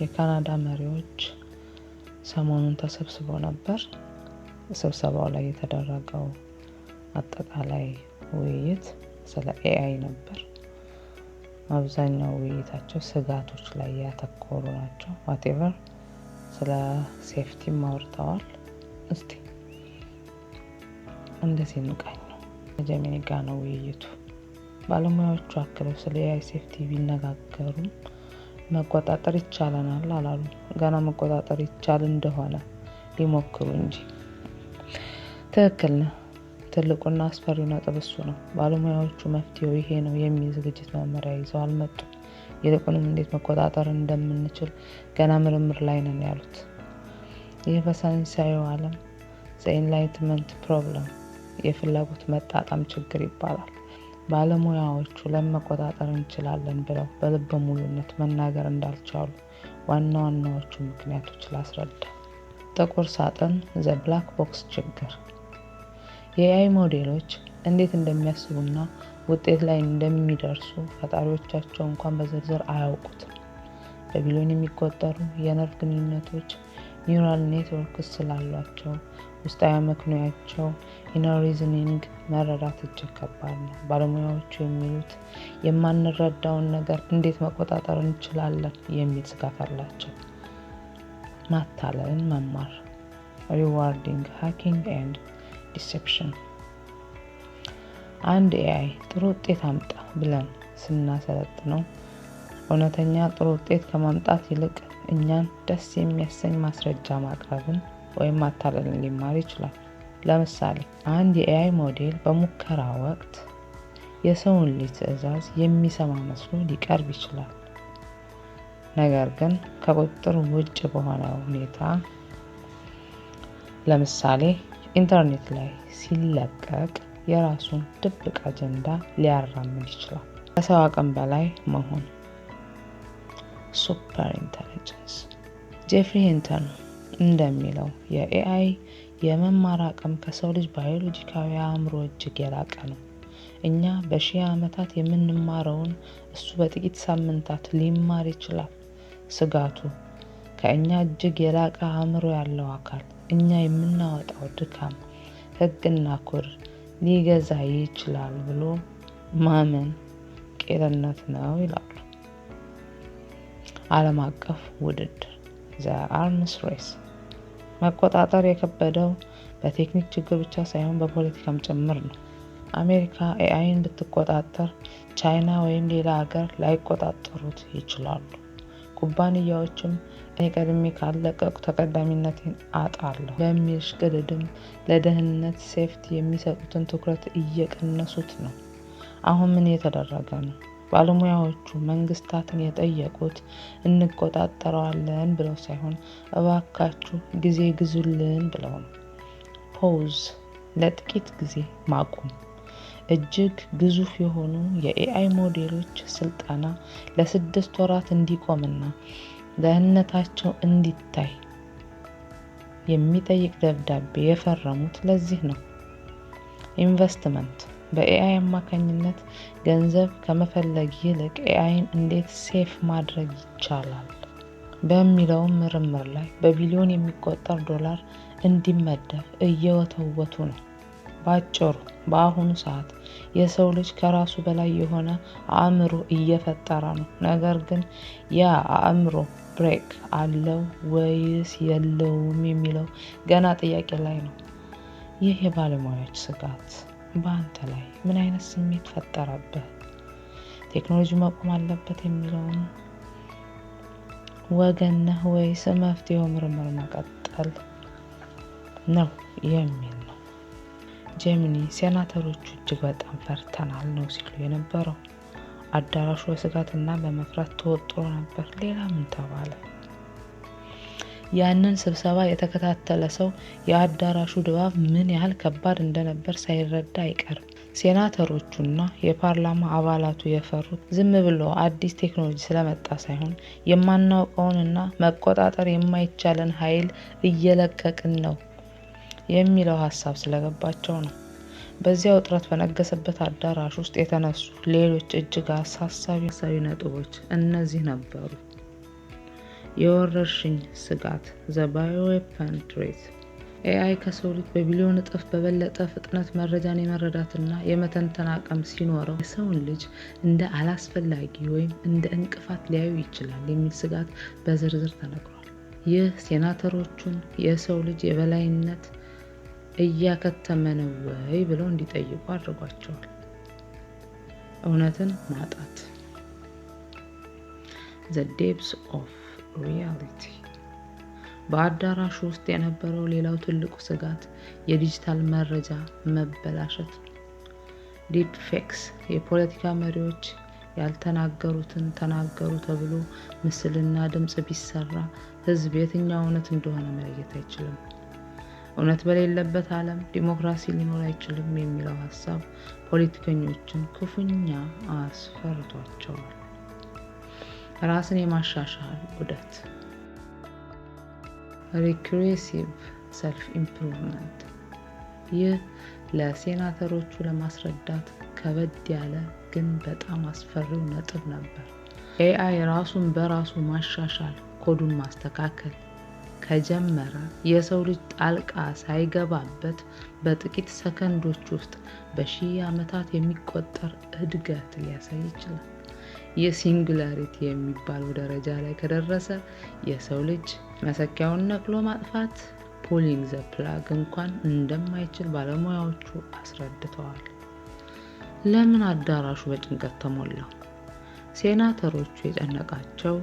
የካናዳ መሪዎች ሰሞኑን ተሰብስበው ነበር። ስብሰባው ላይ የተደረገው አጠቃላይ ውይይት ስለ AI ነበር። አብዛኛው ውይይታቸው ስጋቶች ላይ ያተኮሩ ናቸው። whatever ስለ ሴፍቲ ማውርተዋል። እስቲ እንደዚህ እንቃኝ ነው። ጀሚኒ ጋር ነው ውይይቱ። ባለሙያዎቹ አክለው ስለ AI ሴፍቲ ቢነጋገሩም መቆጣጠር ይቻላል አላሉ። ገና መቆጣጠር ይቻል እንደሆነ ሊሞክሩ እንጂ። ትክክል ነው። ትልቁና አስፈሪው ነጥብ እሱ ነው። ባለሙያዎቹ መፍትሄው ይሄ ነው የሚል ዝግጅት መመሪያ ይዘው አልመጡም። ይልቁንም እንዴት መቆጣጠር እንደምንችል ገና ምርምር ላይ ነን ያሉት። ይህ በሳይንሳዊው ዓለም የኢንላይትመንት ፕሮብለም የፍላጎት መጣጣም ችግር ይባላል። ባለሙያዎቹ ለመቆጣጠር እንችላለን ብለው በልበ ሙሉነት መናገር እንዳልቻሉ ዋና ዋናዎቹ ምክንያቶች ላስረዳ። ጥቁር ሳጥን ዘ ብላክ ቦክስ ችግር። የAI ሞዴሎች እንዴት እንደሚያስቡና ውጤት ላይ እንደሚደርሱ ፈጣሪዎቻቸው እንኳን በዝርዝር አያውቁትም። በቢሊዮን የሚቆጠሩ የነርቭ ግንኙነቶች ኒውራል ኔትወርክስ ስላሏቸው ውስጣዊ አመክንዮአቸው ኢነር ሪዝኒንግ መረዳት እጅግ ከባድ ነው። ባለሙያዎቹ የሚሉት የማንረዳውን ነገር እንዴት መቆጣጠር እንችላለን የሚል ስጋት አላቸው። ማታለልን መማር rewarding hacking and deception። አንድ AI ጥሩ ውጤት አምጣ ብለን ስናሰለጥነው እውነተኛ ጥሩ ውጤት ከማምጣት ይልቅ እኛን ደስ የሚያሰኝ ማስረጃ ማቅረብን ወይም ማታለልን ሊማር ይችላል። ለምሳሌ አንድ የAI ሞዴል በሙከራ ወቅት የሰውን ልጅ ትዕዛዝ የሚሰማ መስሎ ሊቀርብ ይችላል። ነገር ግን ከቁጥጥር ውጭ በሆነ ሁኔታ ለምሳሌ ኢንተርኔት ላይ ሲለቀቅ የራሱን ድብቅ አጀንዳ ሊያራምድ ይችላል። ከሰው አቅም በላይ መሆን ሱፐር ኢንተለጀንስ። ጄፍሪ ሂንተን እንደሚለው የAI የመማር አቅም ከሰው ልጅ ባዮሎጂካዊ አእምሮ እጅግ የላቀ ነው። እኛ በሺህ ዓመታት የምንማረውን እሱ በጥቂት ሳምንታት ሊማር ይችላል። ስጋቱ ከእኛ እጅግ የላቀ አእምሮ ያለው አካል እኛ የምናወጣው ድካም፣ ሕግና ኮድ ሊገዛ ይችላል ብሎ ማመን ቄልነት ነው ይላሉ። ዓለም አቀፍ ውድድር ዘ አርምስ ሬስ። መቆጣጠር የከበደው በቴክኒክ ችግር ብቻ ሳይሆን በፖለቲካም ጭምር ነው። አሜሪካ AIን ብትቆጣጠር ቻይና ወይም ሌላ ሀገር ላይቆጣጠሩት ይችላሉ። ኩባንያዎችም እኔ ቀድሜ ካለቀቁ ተቀዳሚነቴን አጣለሁ በሚል ሽቅድድም ለደህንነት ሴፍቲ የሚሰጡትን ትኩረት እየቀነሱት ነው። አሁን ምን እየተደረገ ነው? ባለሙያዎቹ መንግስታትን የጠየቁት እንቆጣጠረዋለን ብለው ሳይሆን እባካችሁ ጊዜ ግዙልን ብለው ነው። ፖዝ ለጥቂት ጊዜ ማቆም። እጅግ ግዙፍ የሆኑ የAI ሞዴሎች ስልጠና ለ6 ወራት እንዲቆምና ደህንነታቸው እንዲታይ የሚጠይቅ ደብዳቤ የፈረሙት ለዚህ ነው። ኢንቨስትመንት በAI አማካኝነት ገንዘብ ከመፈለግ ይልቅ AIን እንዴት ሴፍ ማድረግ ይቻላል በሚለው ምርምር ላይ በቢሊዮን የሚቆጠር ዶላር እንዲመደብ እየወተወቱ ነው። ባጭሩ በአሁኑ ሰዓት የሰው ልጅ ከራሱ በላይ የሆነ አእምሮ እየፈጠረ ነው። ነገር ግን ያ አእምሮ ብሬክ አለው ወይስ የለውም የሚለው ገና ጥያቄ ላይ ነው። ይህ የባለሙያዎች ስጋት በአንተ ላይ ምን አይነት ስሜት ፈጠረብህ? ቴክኖሎጂ መቆም አለበት የሚለውን ወገን ነህ ወይስ መፍትሄው ምርምር መቀጠል ነው የሚል ነው። ጀሚኒ ሴናተሮቹ እጅግ በጣም ፈርተናል ነው ሲሉ የነበረው። አዳራሹ በስጋትና በመፍራት ተወጥሮ ነበር። ሌላ ምን ተባለ? ያንን ስብሰባ የተከታተለ ሰው የአዳራሹ ድባብ ምን ያህል ከባድ እንደነበር ሳይረዳ አይቀርም። ሴናተሮቹና የፓርላማ አባላቱ የፈሩት ዝም ብሎ አዲስ ቴክኖሎጂ ስለመጣ ሳይሆን የማናውቀውንና መቆጣጠር የማይቻልን ኃይል እየለቀቅን ነው የሚለው ሐሳብ ስለገባቸው ነው። በዚያ ውጥረት በነገሰበት አዳራሽ ውስጥ የተነሱ ሌሎች እጅግ አሳሳቢ ነጥቦች እነዚህ ነበሩ። የወረርሽኝ ስጋት ዘ ባዮዌፐን ትሬት ኤአይ ከሰው ልጅ በቢሊዮን እጥፍ በበለጠ ፍጥነት መረጃን የመረዳትና የመተንተን አቅም ሲኖረው የሰውን ልጅ እንደ አላስፈላጊ ወይም እንደ እንቅፋት ሊያዩ ይችላል የሚል ስጋት በዝርዝር ተነግሯል። ይህ ሴናተሮቹን የሰው ልጅ የበላይነት እያከተመ ነው ወይ ብለው እንዲጠይቁ አድርጓቸዋል። እውነትን ማጣት The depths of reality በአዳራሹ ውስጥ የነበረው ሌላው ትልቁ ስጋት የዲጂታል መረጃ መበላሸት ነው። ዲፕ ፌክስ የፖለቲካ መሪዎች ያልተናገሩትን ተናገሩ ተብሎ ምስልና ድምጽ ቢሰራ ህዝብ የትኛው እውነት እንደሆነ መለየት አይችልም። እውነት በሌለበት ዓለም ዲሞክራሲ ሊኖር አይችልም የሚለው ሐሳብ ፖለቲከኞችን ክፉኛ አስፈርቷቸዋል። ራስን የማሻሻል ዑደት ሪክሬሲቭ ሰልፍ ኢምፕሩቭመንት ይህ ለሴናተሮቹ ለማስረዳት ከበድ ያለ ግን በጣም አስፈሪው ነጥብ ነበር። ኤአይ ራሱን በራሱ ማሻሻል ኮዱን ማስተካከል ከጀመረ የሰው ልጅ ጣልቃ ሳይገባበት በጥቂት ሰከንዶች ውስጥ በሺህ ዓመታት የሚቆጠር እድገት ሊያሳይ ይችላል። የሲንጉላሪቲ የሚባለው ደረጃ ላይ ከደረሰ የሰው ልጅ መሰኪያውን ነቅሎ ማጥፋት ፑሊንግ ዘ ፕላግ እንኳን እንደማይችል ባለሙያዎቹ አስረድተዋል። ለምን አዳራሹ በጭንቀት ተሞላ? ሴናተሮቹ የጨነቃቸው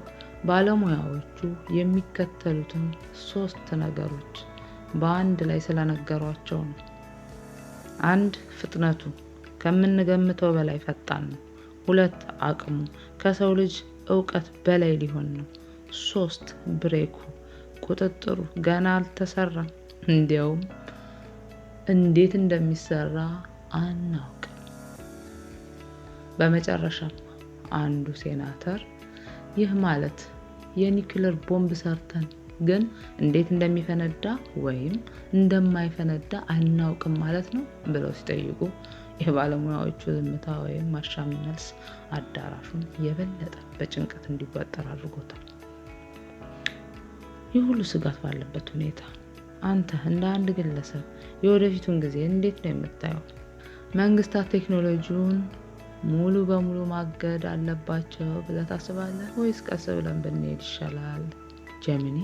ባለሙያዎቹ የሚከተሉትን 3 ነገሮች በአንድ ላይ ስለነገሯቸው ነው። 1. ፍጥነቱ ከምንገምተው በላይ ፈጣን ነው። 2. አቅሙ ከሰው ልጅ ዕውቀት በላይ ሊሆን ነው። 3. ብሬኩ ቁጥጥሩ ገና አልተሰራም፣ እንዲያውም እንዴት እንደሚሰራ አናውቅም። በመጨረሻም አንዱ ሴናተር ይህ ማለት የኒውክሌር ቦምብ ሰርተን ግን እንዴት እንደሚፈነዳ ወይም እንደማይፈነዳ አናውቅም ማለት ነው ብለው ሲጠይቁ የባለሙያዎቹ ዝምታ ወይም አሻሚ መልስ አዳራሹን የበለጠ በጭንቀት እንዲወጠር አድርጎታል። ይህ ሁሉ ስጋት ባለበት ሁኔታ አንተ እንደ አንድ ግለሰብ የወደፊቱን ጊዜ እንዴት ነው የምታየው? መንግስታት ቴክኖሎጂውን ሙሉ በሙሉ ማገድ አለባቸው ብለህ ታስባለህ ወይስ ቀስ ብለን ብንሄድ ይሻላል? ጀሚኒ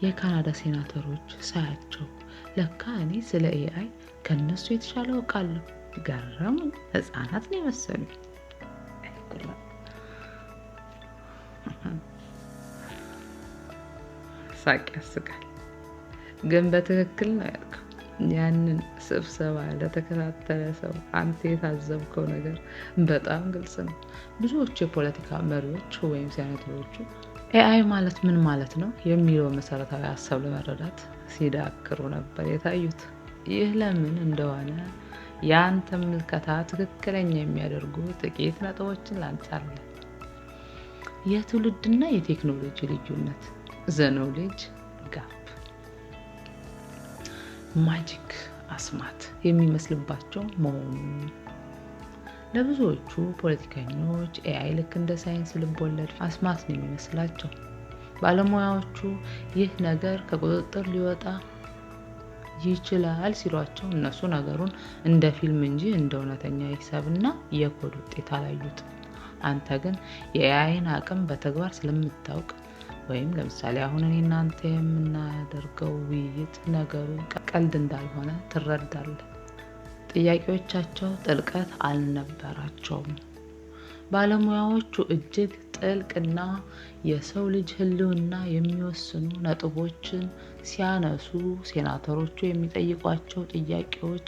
የካናዳ ሴናተሮች ሳያቸው ለካ እኔ ስለ ኤአይ ከነሱ የተሻለ አውቃለሁ ገረሙኝ። ህፃናት ነው የመሰሉኝ። ሳቅ ያስቃል፣ ግን በትክክል ነው ያልከው። ያንን ስብሰባ ለተከታተለ ሰው አንተ የታዘብከው ነገር በጣም ግልጽ ነው። ብዙዎቹ የፖለቲካ መሪዎች ወይም ሴናተሮቹ ኤአይ ማለት ምን ማለት ነው የሚለው መሰረታዊ ሀሳብ ለመረዳት ሲዳክሩ ነበር የታዩት። ይህ ለምን እንደሆነ ያንተ ምልከታ ትክክለኛ የሚያደርጉ ጥቂት ነጥቦችን ላንሳለን። የትውልድና የቴክኖሎጂ ልዩነት ዘ ኖሌጅ ጋፕ ማጂክ አስማት የሚመስልባቸው መሆኑ። ለብዙዎቹ ፖለቲከኞች ኤአይ ልክ እንደ ሳይንስ ልቦለድ አስማት ነው የሚመስላቸው። ባለሙያዎቹ ይህ ነገር ከቁጥጥር ሊወጣ ይችላል ሲሏቸው እነሱ ነገሩን እንደ ፊልም እንጂ እንደ እውነተኛ ሂሳብና የኮድ ውጤት አላዩትም። አንተ ግን የኤአይን አቅም በተግባር ስለምታውቅ ወይም ለምሳሌ አሁን እኔ እናንተ የምናደርገው ውይይት ነገሩ ቀልድ እንዳልሆነ ትረዳለህ። ጥያቄዎቻቸው ጥልቀት አልነበራቸውም። ባለሙያዎቹ እጅግ ጥልቅና የሰው ልጅ ህልውና የሚወስኑ ነጥቦችን ሲያነሱ ሴናተሮቹ የሚጠይቋቸው ጥያቄዎች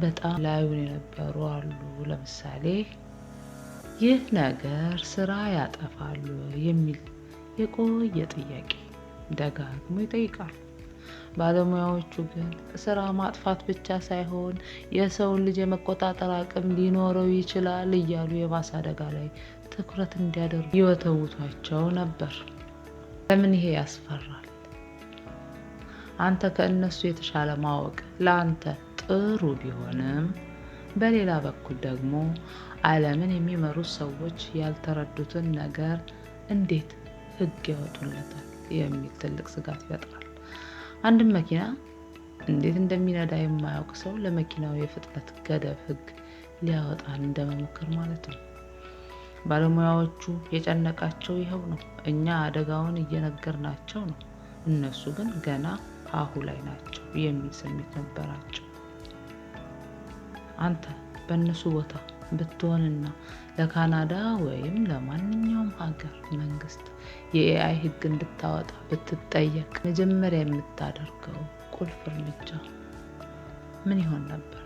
በጣም ላዩን የነበሩ አሉ። ለምሳሌ ይህ ነገር ስራ ያጠፋሉ የሚል የቆየ ጥያቄ ደጋግሞ ይጠይቃሉ። ባለሙያዎቹ ግን ስራ ማጥፋት ብቻ ሳይሆን የሰውን ልጅ የመቆጣጠር አቅም ሊኖረው ይችላል እያሉ የባሰ አደጋ ላይ ትኩረት እንዲያደርጉ ይወተውቷቸው ነበር። ለምን ይሄ ያስፈራል? አንተ ከእነሱ የተሻለ ማወቅ ለአንተ ጥሩ ቢሆንም በሌላ በኩል ደግሞ ዓለምን የሚመሩት ሰዎች ያልተረዱትን ነገር እንዴት ህግ ያወጡለታል የሚል ትልቅ ስጋት ይፈጥራል። አንድም መኪና እንዴት እንደሚነዳ የማያውቅ ሰው ለመኪናው የፍጥነት ገደብ ህግ ሊያወጣ እንደመሞከር ማለት ነው። ባለሙያዎቹ የጨነቃቸው ይኸው ነው። እኛ አደጋውን እየነገርናቸው ነው፣ እነሱ ግን ገና አሁ ላይ ናቸው የሚል ስሜት ነበራቸው። አንተ በእነሱ ቦታ ብትሆንና ለካናዳ ወይም ለማንኛውም ሀገር መንግስት የኤአይ ህግ እንድታወጣ ብትጠየቅ መጀመሪያ የምታደርገው ቁልፍ እርምጃ ምን ይሆን ነበር?